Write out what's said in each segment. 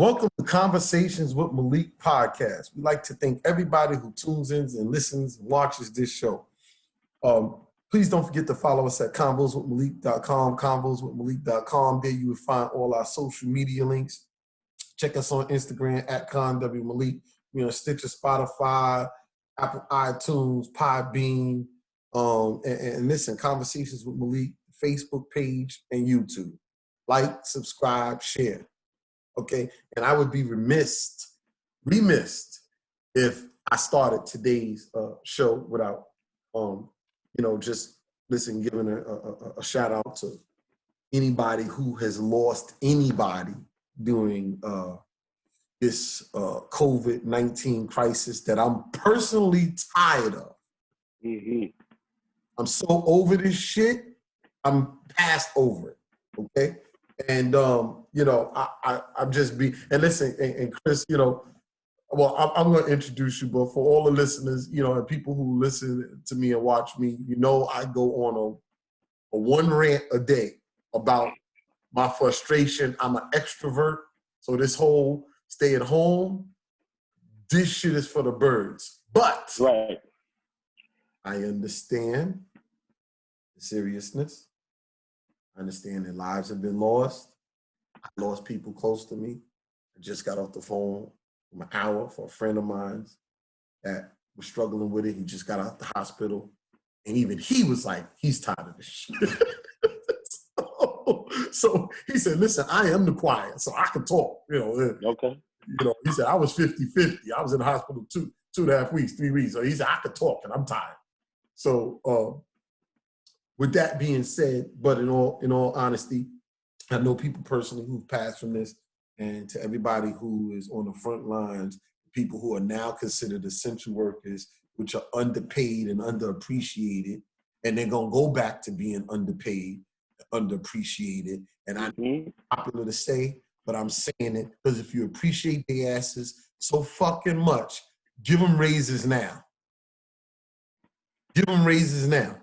Welcome to Conversations with Malik podcast. We'd like to thank everybody who tunes in and listens and watches this show. Please don't forget to follow us at convoswithmalik.com, convoswithmalik.com. There you will find all our social media links. Check us on Instagram at conwmalik. We're on Stitcher, Spotify, Apple iTunes, Podbean, and listen, Conversations with Malik, Facebook page, and YouTube. Like, subscribe, share. Okay, and I would be remiss if I started today's show without, just giving a shout out to anybody who has lost anybody during this COVID-19 crisis that I'm personally tired of. Mm-hmm. I'm so over this shit. I'm past over it. Okay. And, I'm just and listen, and Chris, I'm going to introduce you, but for all the listeners, and people who listen to me and watch me, I go on a one rant a day about my frustration. I'm an extrovert. So this whole stay at home, this shit is for the birds. But right. I understand the seriousness. I understand that lives have been lost. I lost people close to me. I just got off the phone from an hour for a friend of mine that was struggling with it. He just got out the hospital. And even he was like, he's tired of this shit. So he said, listen, I am the quiet, so I can talk. Okay. He said, I was 50-50. I was in the hospital 2.5 weeks, 3 weeks. So he said, I could talk and I'm tired. So with that being said, but in all honesty, I know people personally who've passed from this, and to everybody who is on the front lines, people who are now considered essential workers, which are underpaid and underappreciated, and they're gonna go back to being underpaid, underappreciated. And I know it's popular to say, but I'm saying it because if you appreciate their asses so fucking much, give them raises now. Give them raises now.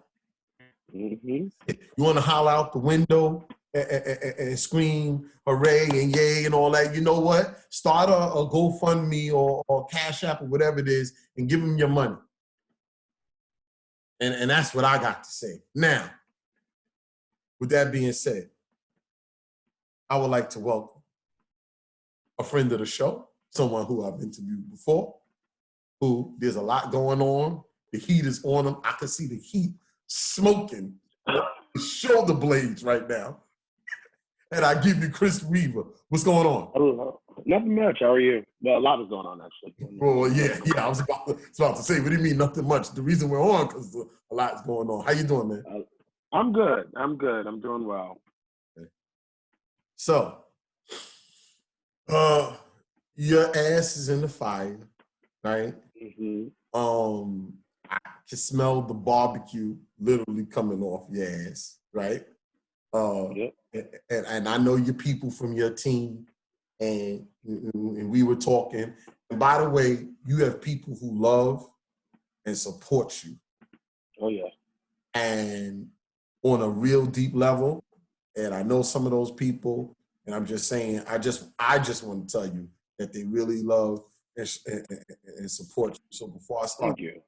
Mm-hmm. You want to holler out the window and scream hooray and yay and all that, you know what? Start a GoFundMe or Cash App or whatever it is and give them your money. And that's what I got to say. Now, with that being said, I would like to welcome a friend of the show, someone who I've interviewed before, who there's a lot going on. The heat is on him. I can see the heat smoking his shoulder blades right now. And I give you Chris Weaver. What's going on? Hello. Nothing much. How are you? Well, a lot is going on, actually. Well, yeah. I was about to say, what do you mean nothing much? The reason we're on, because a lot's going on. How you doing, man? I'm good. I'm doing well. Okay. So, your ass is in the fire, right? Mm-hmm. I can smell the barbecue literally coming off your ass, right? Yep. And I know your people from your team, and we were talking. And by the way, you have people who love and support you. Oh yeah. And on a real deep level, and I know some of those people, and I'm just saying, I just want to tell you that they really love and support you. So before I start, Thank you.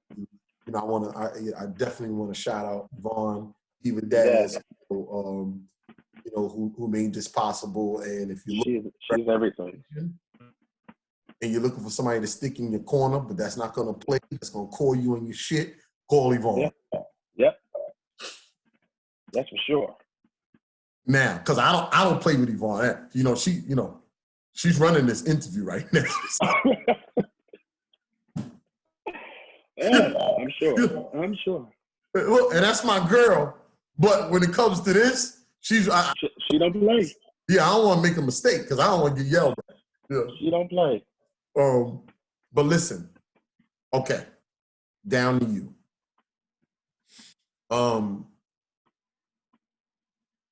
I definitely want to shout out Vaughn, even Daz, who made this possible. And if you look, she's everything. And you're looking for somebody to stick in your corner, but that's not going to play, that's going to call you on your shit, call Yvonne. Yep. That's for sure. Now, because I don't play with Yvonne. She's running this interview right now. Yeah, I'm sure. Look, and that's my girl. But when it comes to this, she don't play. Yeah, I don't want to make a mistake because I don't want to get yelled at. Yeah. She don't play. But listen, okay, down to you.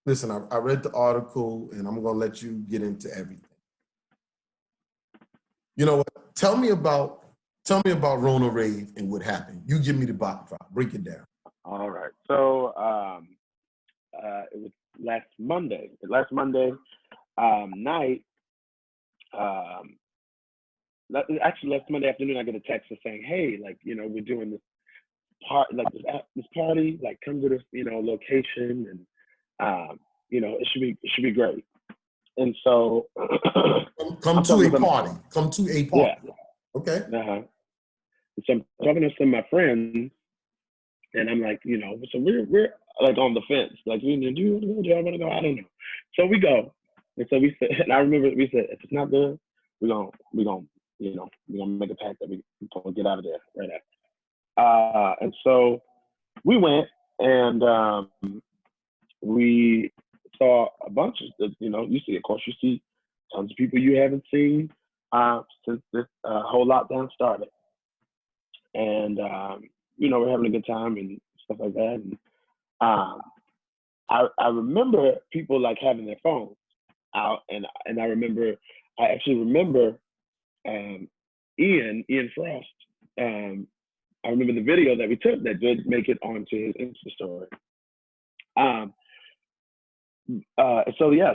Listen, I read the article, and I'm gonna let you get into everything. You know what? Tell me about Rona Rave and what happened. You give me the backdrop. Break it down. All right. So it was last Monday. Night, Actually, last Monday afternoon, I get a text saying, "Hey, like, we're doing this this party, like, come to this, location, and it should be great." And so Come I'm to talking a to party. Come to a party. yeah, Okay. uh-huh. So I'm talking to some of my friends, and I'm like, so we're like on the fence, like, do you want to go? Do I want to go? I don't know. So we go, and so we said, and I remember we said, if it's not good, we're gonna make a pact that we gonna get out of there right after. And so we went, and we saw a bunch of, you see, of course, you see tons of people you haven't seen since this whole lockdown started. And, we're having a good time and stuff like that. And I remember people like having their phones out, and I actually remember Ian Frost. I remember the video that we took that did make it onto his Insta story.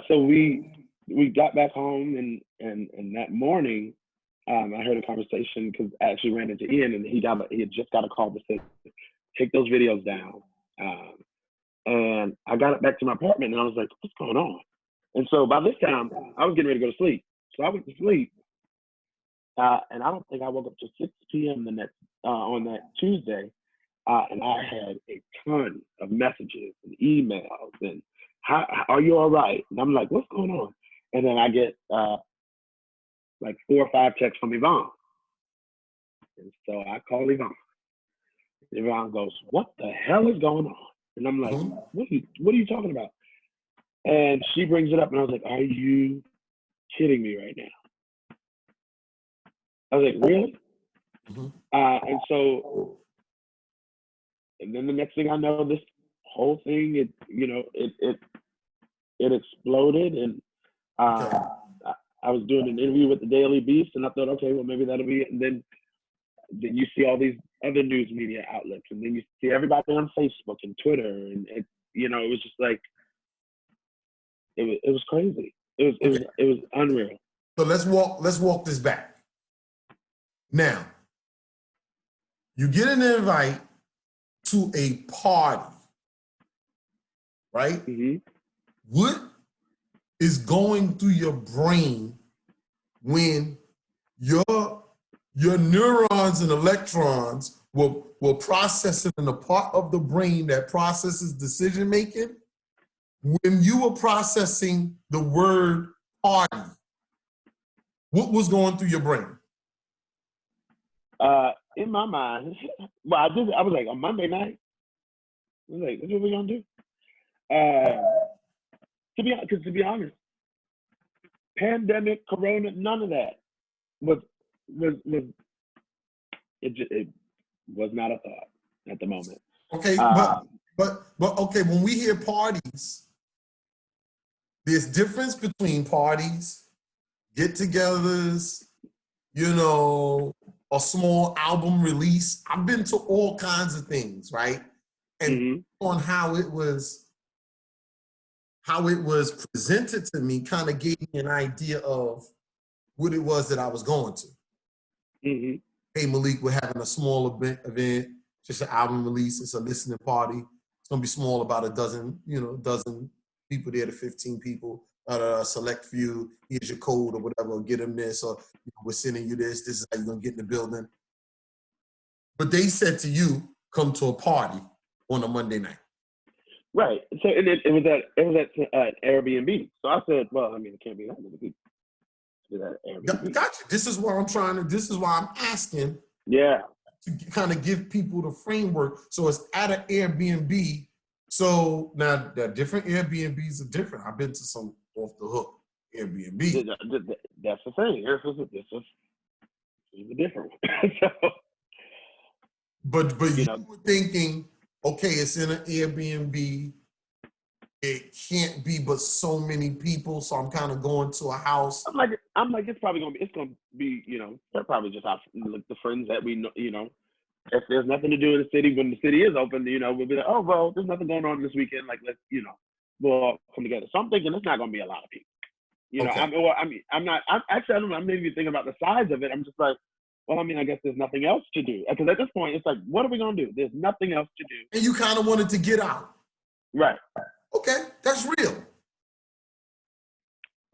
So we got back home, and that morning, I heard a conversation because I actually ran into Ian, and he had just got a call that said, take those videos down. And I got it back to my apartment, and I was like, what's going on? And so by this time, I was getting ready to go to sleep. So I went to sleep, and I don't think I woke up till 6 p.m. on that Tuesday, and I had a ton of messages and emails and, how are you all right? And I'm like, what's going on? And then I get like 4 or 5 texts from Yvonne. And so I call Yvonne. Yvonne goes, what the hell is going on? And I'm like, what are you talking about? And she brings it up, and I was like, are you kidding me right now? I was like, really? And so, and then the next thing I know, this whole thing, it exploded, and I was doing an interview with the Daily Beast, and I thought, okay, well, maybe that'll be it. And then you see all these other news media outlets, and then you see everybody on Facebook and Twitter, and it was just like, it was crazy. It was unreal. So let's walk this back. Now, you get an invite to a party, right? Mm-hmm. What is going through your brain when your neurons and electrons were processing in the part of the brain that processes decision making? When you were processing the word party, what was going through your brain? In my mind, well, I was like, on Monday night, I was like, that's what we're gonna do. To be honest, pandemic, Corona, none of that was it was not a thought at the moment. Okay, but okay, when we hear parties, there's difference between parties, get-togethers, a small album release. I've been to all kinds of things, right? And on how it was presented to me kind of gave me an idea of what it was that I was going to. Hey, Malik, we're having a small event, just an album release. It's a listening party. It's gonna be small, about a dozen people there to 15 people, a select few. Here's your code or whatever, get them this, or we're sending you this. This is how you're gonna get in the building. But they said to you, come to a party on a Monday night. Right. So it was at Airbnb. So I said, well, I mean, it can't be that many people. Gotcha. This is why I'm asking. Yeah. To kind of give people the framework. So it's at an Airbnb. So now the different Airbnbs are different. I've been to some off the hook Airbnb. That's the thing. This is a different one. So, but you were thinking, okay, it's in an Airbnb. It can't be but so many people, so I'm kind of going to a house. I'm like, it's probably gonna be, they're probably just the friends that we know, if there's nothing to do in the city, when the city is open, we'll be like, oh, well, there's nothing going on this weekend. Like, let's, we'll all come together. So I'm thinking it's not gonna be a lot of people. You know, Okay. I'm not. Actually, I don't know. I'm not even thinking about the size of it. I'm just like, well, I mean, I guess there's nothing else to do. Because at this point, it's like, what are we gonna do? There's nothing else to do. And you kind of wanted to get out. Right. Okay, that's real.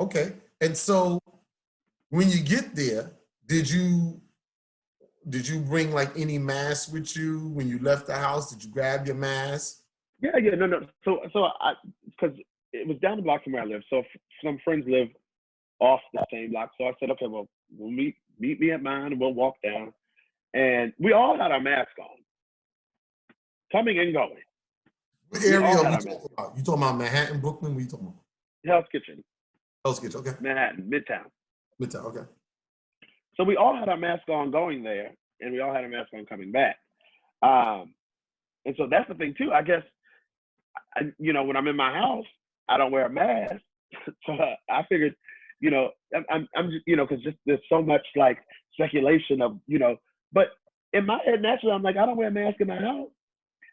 Okay, and so when you get there, did you bring like any mask with you when you left the house? Did you grab your mask? Yeah. No. So because it was down the block from where I live. So some friends live off the same block. So I said, okay, well, we'll meet me at mine and we'll walk down. And we all had our masks on, coming and going. What area are we talking about? You talking about Manhattan, Brooklyn? What are you talking about? Hell's Kitchen. Hell's Kitchen, okay. Manhattan, Midtown. Midtown, okay. So we all had our masks on going there, and we all had our masks on coming back. And so that's the thing too. I guess, when I'm in my house, I don't wear a mask. So I figured, I'm just, because just there's so much like speculation of, but in my head naturally, I'm like, I don't wear a mask in my house.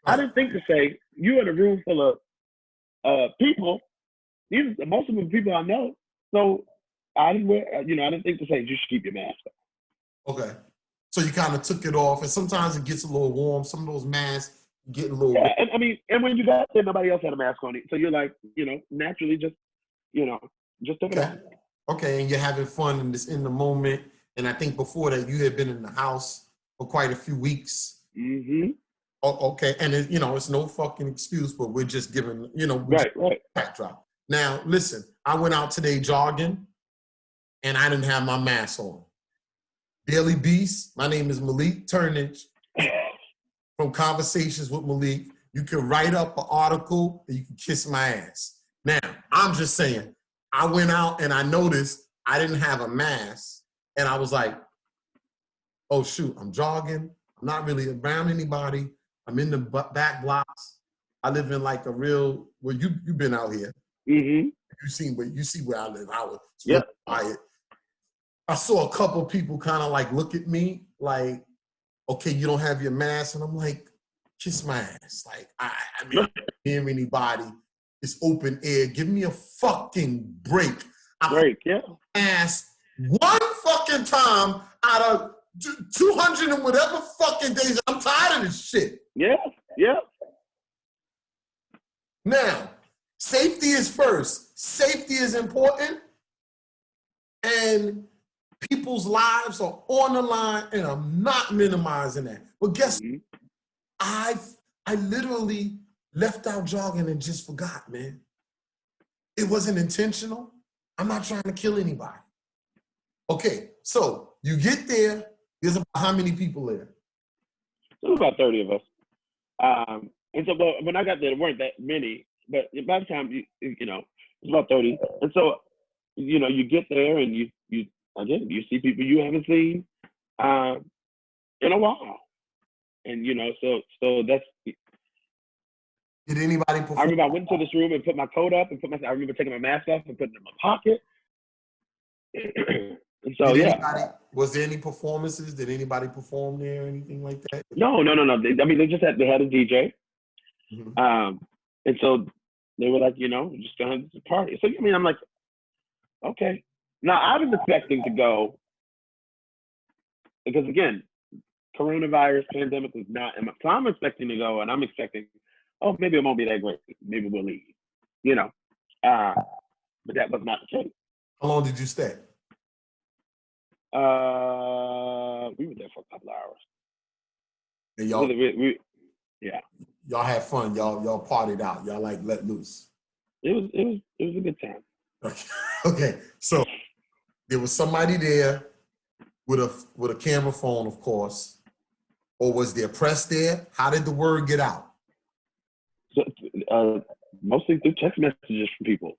I didn't think to say, you're in a room full of people. Most of them people I know. So I didn't wear, I didn't think to say, you should keep your mask on. Okay. So you kind of took it off, and sometimes it gets a little warm. Some of those masks get a little warm. And I mean, and when you got there, nobody else had a mask on it. So you're like, naturally just took it off. Okay, and you're having fun in the moment. And I think before that, you had been in the house for quite a few weeks. Mm-hmm. Okay, and it's no fucking excuse, but we're just giving, right. Backdrop. Now, listen, I went out today jogging, and I didn't have my mask on. Daily Beast, my name is Malik Turnage from Conversations with Malik. You can write up an article, and you can kiss my ass. Now, I'm just saying, I went out and I noticed I didn't have a mask, and I was like, oh shoot, I'm jogging. I'm not really around anybody. I'm in the back blocks. I live in like a real, well, you've been out here. Mm-hmm. You see where I live. It's real quiet. I saw a couple of people kind of like look at me like, okay, you don't have your mask. And I'm like, kiss my ass. Like, I mean, I don't hear anybody. It's open air. Give me a fucking break. Mask one fucking time out of 200 and whatever fucking days. I'm tired of this shit. Yeah. Now, safety is first. Safety is important. And people's lives are on the line, and I'm not minimizing that. But guess what? I literally left out jogging and just forgot, man. It wasn't intentional. I'm not trying to kill anybody. Okay, so you get there. There's about how many people there? There was about 30 of us. And so when I got there, there weren't that many. But by the time, it's about 30. And so, you get there and you see people you haven't seen in a while. And, so that's. Did anybody perform? I remember I went into this room and put my coat up and I remember taking my mask off and putting it in my pocket. And so, was there any performances? Did anybody perform there or anything like that? No. They had a DJ. Mm-hmm. And so they were like, just gonna have to party. So, I'm like, okay. Now, I was expecting to go, because again, coronavirus pandemic was not, so I'm expecting to go, and I'm expecting, maybe it won't be that great. Maybe we'll leave, but that was not the case. How long did you stay? We were there for a couple of hours. And y'all, yeah. Y'all had fun. Y'all partied out. Y'all like let loose. It was a good time. Okay. So there was somebody there with a camera phone, of course, or was there press there? How did the word get out? So, mostly through text messages from people.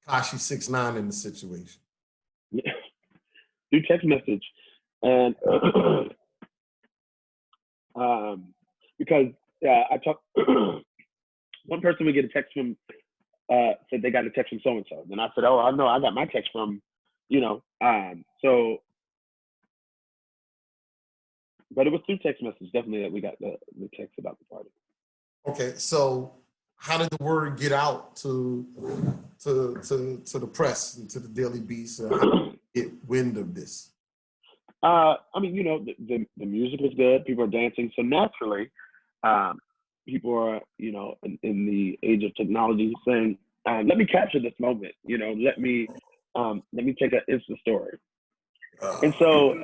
Tekashi 6ix9ine in the situation. Yeah. Through text message, and because I talked. One person would get a text from. Said they got a text from so and so, and I said, "Oh, I know, I got my text from, so." But it was through text message, definitely, that we got the text about the party. Okay, so how did the word get out to the press and to the Daily Beast? How did you get wind of this? I mean, you know, the music was good. People are dancing, so naturally, people are, you know, in the age of technology, saying, "Let me capture this moment." You know, let me take an Insta story. And so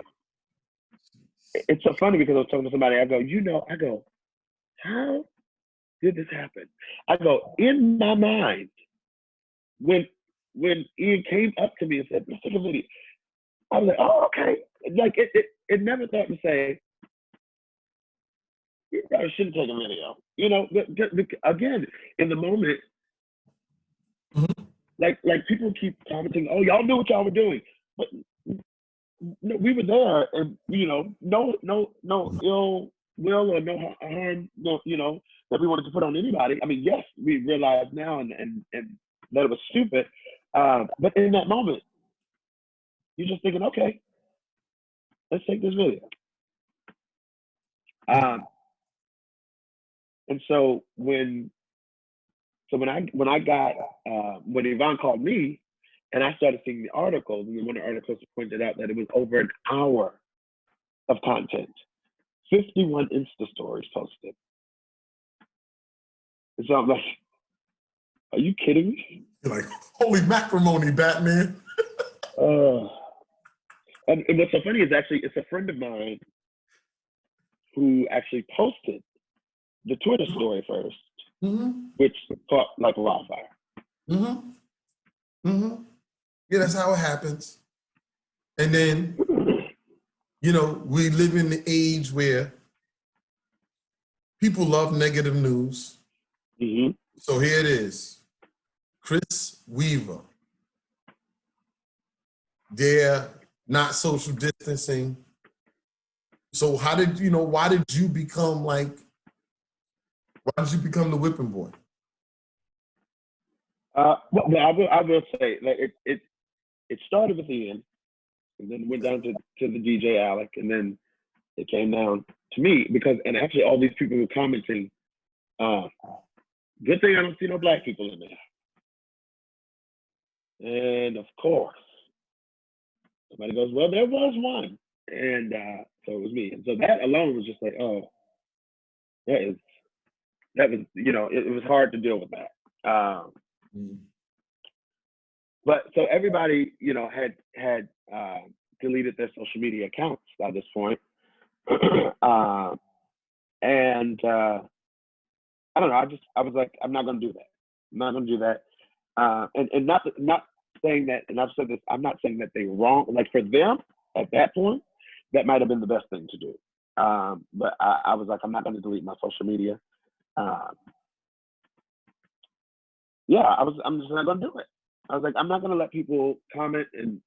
it's so funny because I was talking to somebody. I go, how did this happen? I go, in my mind, when Ian came up to me and said, "Let's take a video," I was like, "Oh, okay." Like it never thought to say, "You probably shouldn't take a video." You know, again, in the moment, like people keep commenting, "Oh, y'all knew what y'all were doing," but no, we were there, and you know, no ill will or no harm, no, you know, that we wanted to put on anybody. I mean, yes, we realize now and that it was stupid, but in that moment, you're just thinking, okay, let's take this video. And so when I got when Yvonne called me and I started seeing the articles, and one of the articles pointed out that it was over an hour of content, 51 Insta stories posted. And so I'm like, are you kidding me? You're like, holy matrimony, Batman. And what's so funny is actually it's a friend of mine who actually posted the Twitter story first, which caught like a wildfire. Yeah, that's how it happens. And then, you know, we live in the age where people love negative news. So here it is. Chris Weaver. They're not social distancing. So why did you become the whipping boy? Well, I will say that it started with Ian, and then went down to the DJ Alec, and then it came down to me and actually all these people were commenting, good thing I don't see no black people in there. And of course, somebody goes, well, there was one. And so it was me. And so that alone was just like, oh, that was, you know, it was hard to deal with that. But so everybody, you know, had deleted their social media accounts by this point. And I don't know, I was like, I'm not gonna do that. I'm not gonna do that. And not saying that, and I've said this, I'm not saying that they were wrong. Like for them at that point, that might have been the best thing to do. But I was like, I'm not gonna delete my social media. Yeah, I'm just not gonna do it. I was like, I'm not gonna let people comment and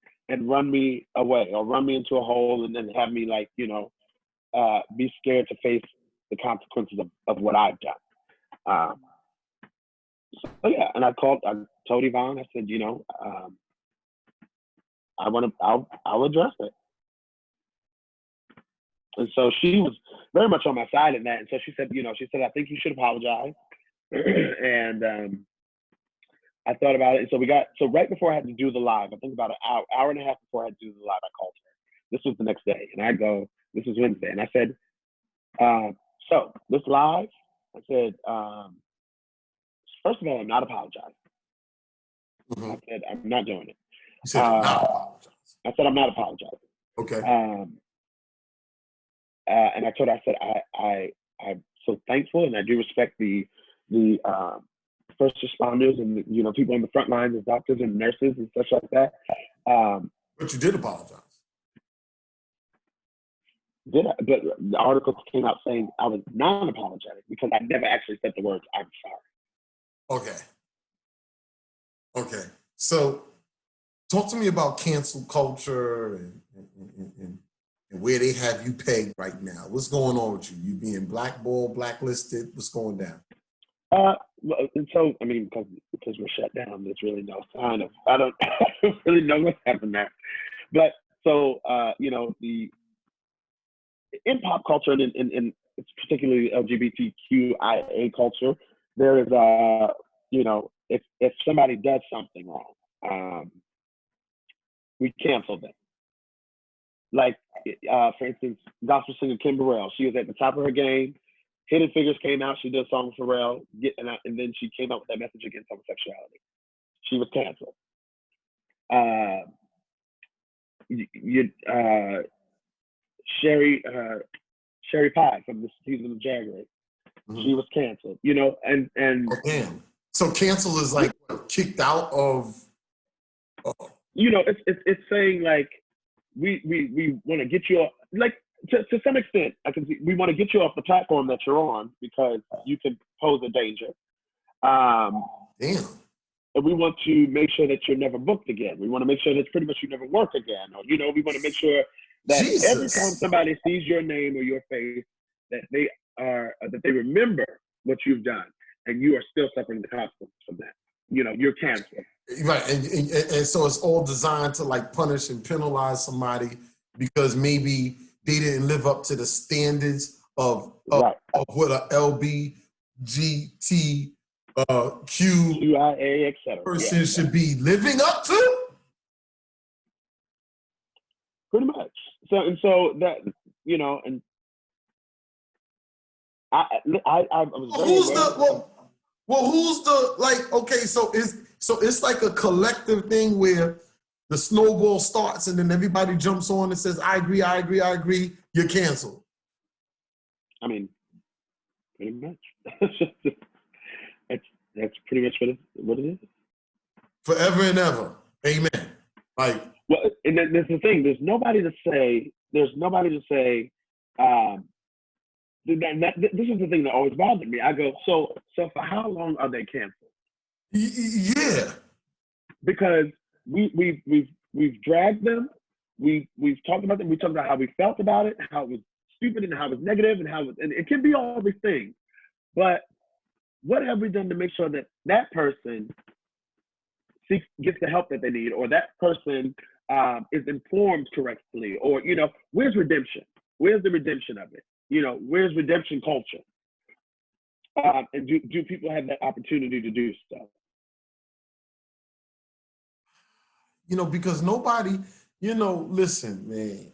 run me away or run me into a hole and then have me like, you know, be scared to face the consequences of what I've done. So yeah, and I told Yvonne, I said, you know, I'll address it. And so she was very much on my side in that. And so she said, I think you should apologize. And I thought about it. And so right before I had to do the live, I think about an hour and a half before I had to do the live, I called her. This was the next day. And I go, this is Wednesday. And I said, so this live, I said, first of all, I'm not apologizing. I said, I'm not doing it. You said you're not apologizing. I said, I'm not apologizing. Okay. And I told her, I said, I'm so thankful and I do respect the first responders and, you know, people on the front lines, the doctors and nurses and such like that. But you did apologize. But the articles came out saying I was non-apologetic because I never actually said the words, I'm sorry. Okay. So talk to me about cancel culture and where they have you pegged right now. What's going on with you? You being blackballed, blacklisted? What's going down? And so, I mean, because we're shut down, there's really no sign of, I don't really know what's happened there. But so, you know, in pop culture and in particularly LGBTQIA culture, there is you know, if somebody does something wrong, we cancel them. Like, for instance, gospel singer Kim Burrell, she was at the top of her game. Hidden Figures came out. She did a song with Pharrell, and then she came out with that message against homosexuality. She was canceled. Sherry Pie from the season of Jaguar, she was canceled. You know, and oh, damn. So cancel is like kicked out of. You know, it's saying like we want to get you off, like to some extent. I can see we want to get you off the platform that you're on because you can pose a danger. Damn. And we want to make sure that you're never booked again. We want to make sure that pretty much you never work again. Or, you know, we want to make sure that every time somebody sees your name or your face, that they remember what you've done, and you are still suffering the consequences from that. You know, you're canceled. Right, and so it's all designed to like punish and penalize somebody because maybe they didn't live up to the standards of what a LBGTIA, etc. person should be living up to. Pretty much. So that, you know, and I was who's the like? Okay, so it's like a collective thing where the snowball starts and then everybody jumps on and says, "I agree, I agree, I agree." You're canceled. I mean, pretty much. That's pretty much what it is. Forever and ever. Amen. Like, well, and that's the thing. There's nobody to say. This is the thing that always bothered me. I go, so for how long are they canceled? Yeah. Because we've dragged them. We've talked about them. We talked about how we felt about it, how it was stupid and how it was negative, and and it can be all these things. But what have we done to make sure that that person gets the help that they need, or that person is informed correctly, or, you know, where's redemption? Where's the redemption of it? You know, where's redemption culture? And do people have that opportunity to do so? You know, because nobody, you know, listen, man,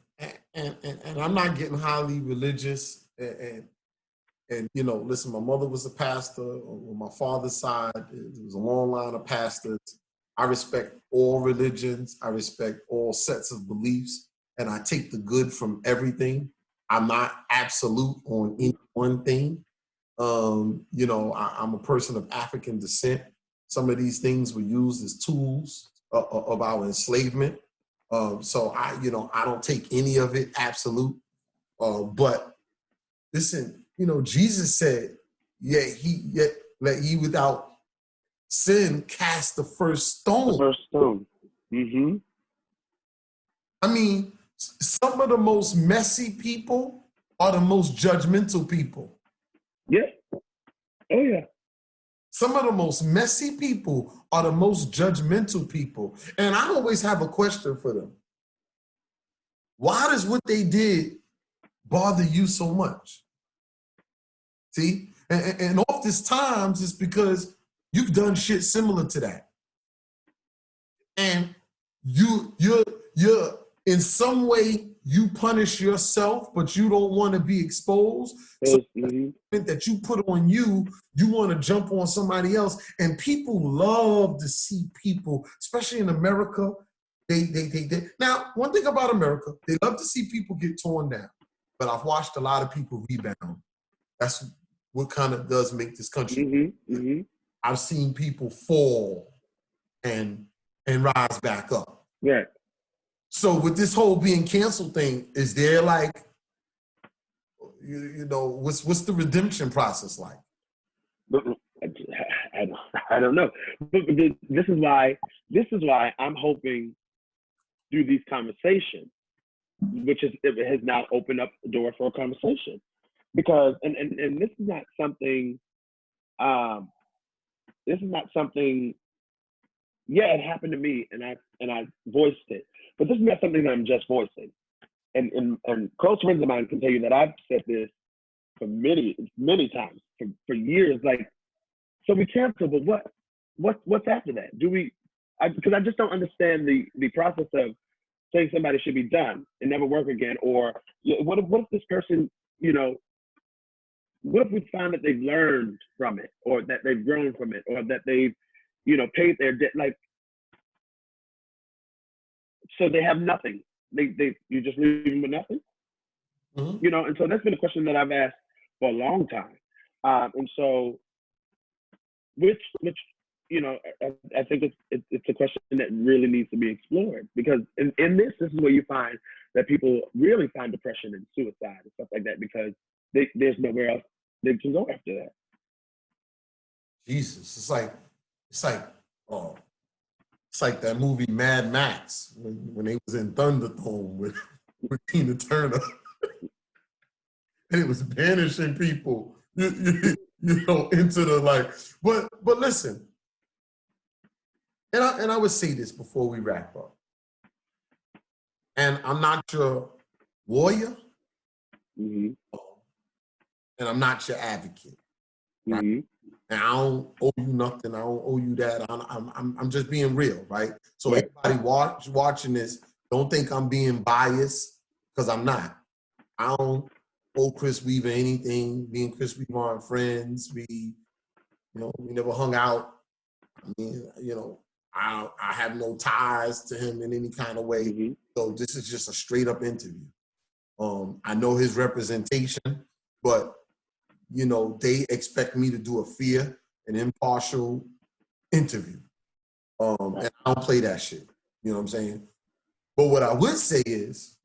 and I'm not getting highly religious, and you know, listen, my mother was a pastor on my father's side. There was a long line of pastors. I respect all religions. I respect all sets of beliefs, and I take the good from everything. I'm not absolute on any one thing. You know, I'm a person of African descent. Some of these things were used as tools of our enslavement. So I don't take any of it absolute. But listen, you know, Jesus said, let ye without sin cast the first stone. The first stone. Mm-hmm. I mean, some of the most messy people are the most judgmental people. Yeah. Oh, yeah. Some of the most messy people are the most judgmental people. And I always have a question for them. Why does what they did bother you so much? See? And oftentimes it's because you've done shit similar to that. And you're in some way you punish yourself, but you don't want to be exposed. So that you put on you want to jump on somebody else. And people love to see people, especially in America. They now, one thing about America, they love to see people get torn down. But I've watched a lot of people rebound. That's what kind of does make this country. Mm-hmm. Mm-hmm. I've seen people fall and rise back up. Right. So with this whole being canceled thing, is there like, you know, what's the redemption process like? I don't know. This is why I'm hoping through these conversations, which it has now opened up the door for a conversation, because and this is not something. This is not something. Yeah, it happened to me, and I voiced it, but this is not something that I'm just voicing. And close friends of mine can tell you that I've said this for many times, for years. Like, So we cancel, but what's after that? Do we? Because I just don't understand the process of saying somebody should be done and never work again, or what if this person, you know, what if we find that they've learned from it, or that they've grown from it, or that they've, you know, paid their debt, like, so they have nothing. You just leave them with nothing, Mm-hmm. you know. And so that's been a question that I've asked for a long time, and so which you know, I think it's a question that really needs to be explored, because in this is where you find that people really find depression and suicide and stuff like that, because there's nowhere else they can go after that. Jesus, it's like that movie Mad Max when they was in Thunderdome with Tina Turner, and it was banishing people, you know, into the like. But listen. And I would say this before we wrap up. And I'm not your warrior, Mm-hmm. and I'm not your advocate. Right? Mm-hmm. And I don't owe you nothing. I don't owe you that. I'm just being real, right? So Right. Everybody watching this, don't think I'm being biased, because I'm not. I don't owe Chris Weaver anything. Me and Chris Weaver aren't friends. We never hung out. I mean, you know, I have no ties to him in any kind of way. Mm-hmm. So this is just a straight up interview. I know his representation, but you know, they expect me to do a fair and impartial interview. And I don't play that shit. You know what I'm saying? But what I would say is,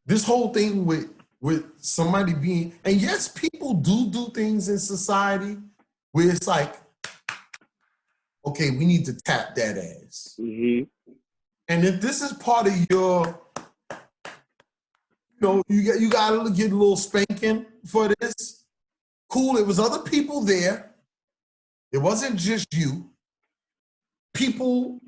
this whole thing with somebody being, and yes, people do things in society where it's like, okay, we need to tap that ass. Mm-hmm. And if this is part of your, you know, you gotta get a little spanking for this. Cool, it was other people there. It wasn't just you. People,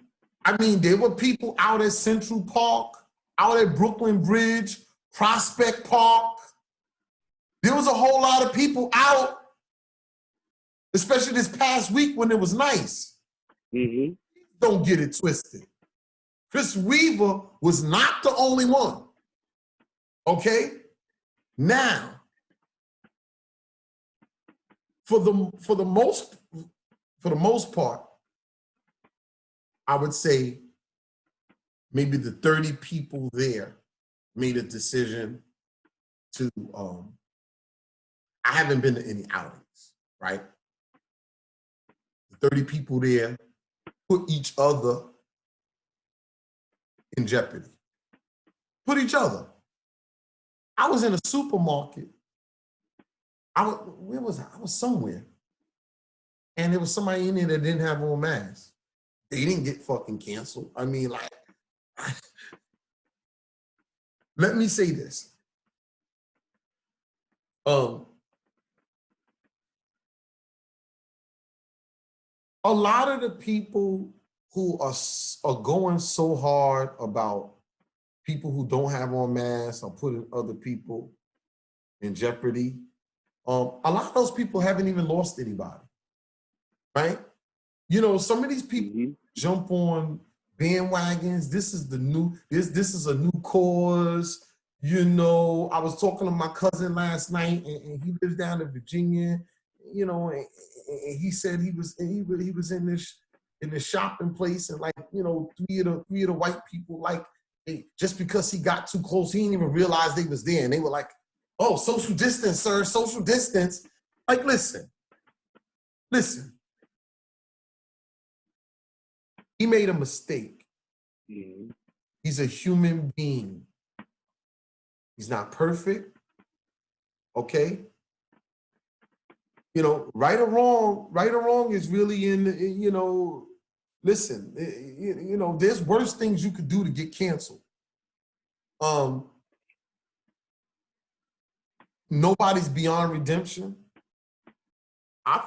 I mean, there were people out at Central Park, out at Brooklyn Bridge, Prospect Park. There was a whole lot of people out, especially this past week when it was nice. Mm-hmm. Don't get it twisted. Chris Weaver was not the only one. Okay? Now, for the most part, I would say maybe the 30 people there made a decision to, I haven't been to any outings, right? The 30 people there put each other in jeopardy. Put each other. I was in a supermarket. Where was I? I was somewhere. And there was somebody in there that didn't have on masks. They didn't get fucking canceled. I mean, like, let me say this. A lot of the people who are going so hard about people who don't have on masks or putting other people in jeopardy, a lot of those people haven't even lost anybody, right? You know, some of these people jump on bandwagons. This is this is a new cause. You know, I was talking to my cousin last night, and he lives down in Virginia. You know, and he said he was in this shopping place, and like, you know, three of the white people, like, just because he got too close, he didn't even realize they was there, and they were like, "Oh, social distance, sir, social distance." Like, listen. He made a mistake. Mm-hmm. He's a human being. He's not perfect. Okay? You know, right or wrong is really in, you know, listen, you know, there's worse things you could do to get canceled. Nobody's beyond redemption. I've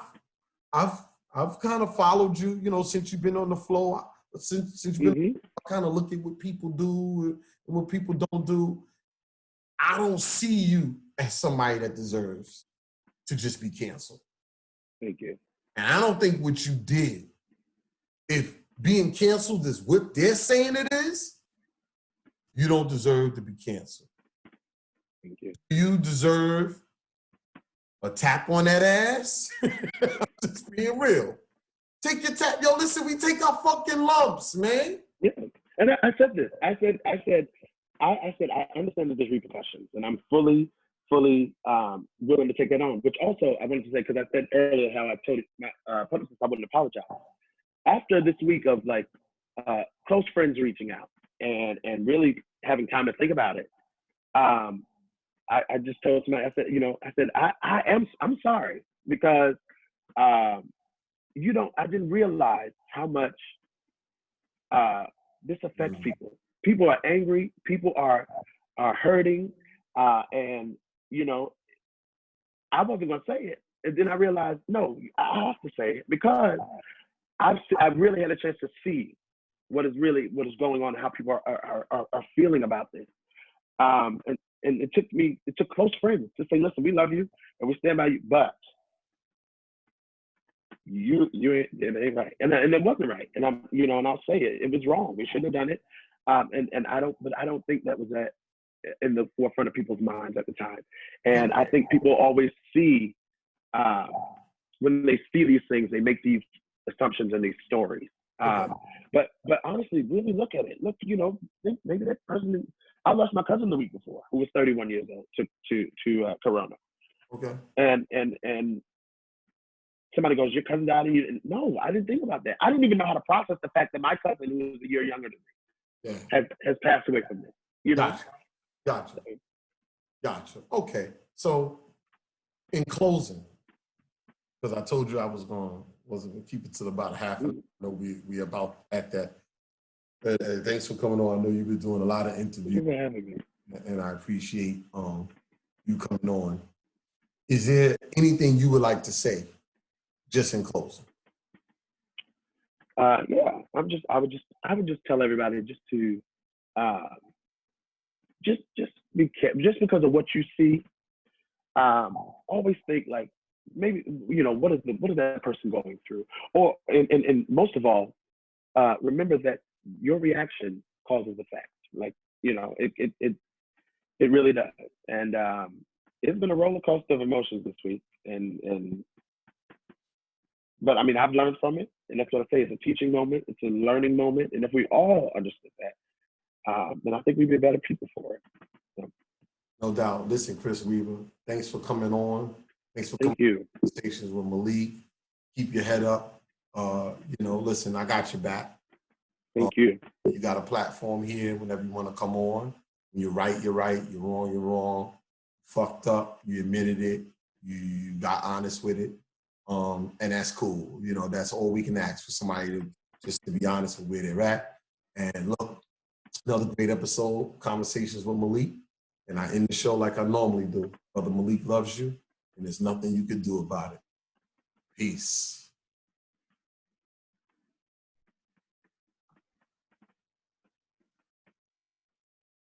kind of followed you, you know, since you've been on the floor. Since you've been, I kind of look at what people do and what people don't do. I don't see you as somebody that deserves to just be canceled. Thank you. And I don't think what you did, if being canceled is what they're saying it is, you don't deserve to be canceled. Thank you. You deserve a tap on that ass. I'm just being real. Take your tap. Yo, listen, we take our fucking lumps, man. Yeah. And I said this. I said, I understand that there's repercussions, and I'm fully willing to take that on. Which also, I wanted to say, because I said earlier how I told my publicist I wouldn't apologize. After this week of like close friends reaching out and really having time to think about it, I just told somebody, I said, I'm sorry, because I didn't realize how much this affects people. People are angry, people are hurting, and I wasn't gonna say it. And then I realized, no, I have to say it, because I've really had a chance to see what is going on and how people are feeling about this. And it took close friends to say, listen, we love you and we stand by you, but it ain't right. And it wasn't right. And and I'll say it was wrong. We shouldn't have done it. And I don't think that was in the forefront of people's minds at the time. And I think people always see, when they see these things, they make these assumptions and these stories. But honestly, really look at it. Look, think maybe that person. I lost my cousin the week before, who was 31 years old to Corona. Okay. And somebody goes, "Your cousin died of you?" No, I didn't think about that. I didn't even know how to process the fact that my cousin, who was a year younger than me, has passed away from this. Gotcha. Okay. So, in closing, because I told you I wasn't gonna keep it to about half. I know we about at that. Thanks for coming on. I know you've been doing a lot of interviews. Thank you for having me. And I appreciate you coming on. Is there anything you would like to say, just in closing? Yeah, I would just tell everybody just to just be careful. Just because of what you see, always think like, maybe what is that person going through, or and most of all, remember that your reaction causes effect. Like it really does. And it's been a roller coaster of emotions this week, but I mean, I've learned from it, and that's what I say. It's a teaching moment, it's a learning moment, and if we all understood that, then I think we'd be better people for it. So. No doubt. Listen, Chris Weaver, thanks for coming on. Thanks for coming to conversations with Malik. Keep your head up. Listen, I got your back. Thank you. You got a platform here whenever you want to come on. When you're right, you're right. You're wrong, you're wrong. Fucked up, you admitted it. You got honest with it. And that's cool. That's all we can ask, for somebody to be honest with where they're at. And look, another great episode, Conversations with Malik. And I end the show like I normally do. Brother Malik loves you, and there's nothing you can do about it. Peace.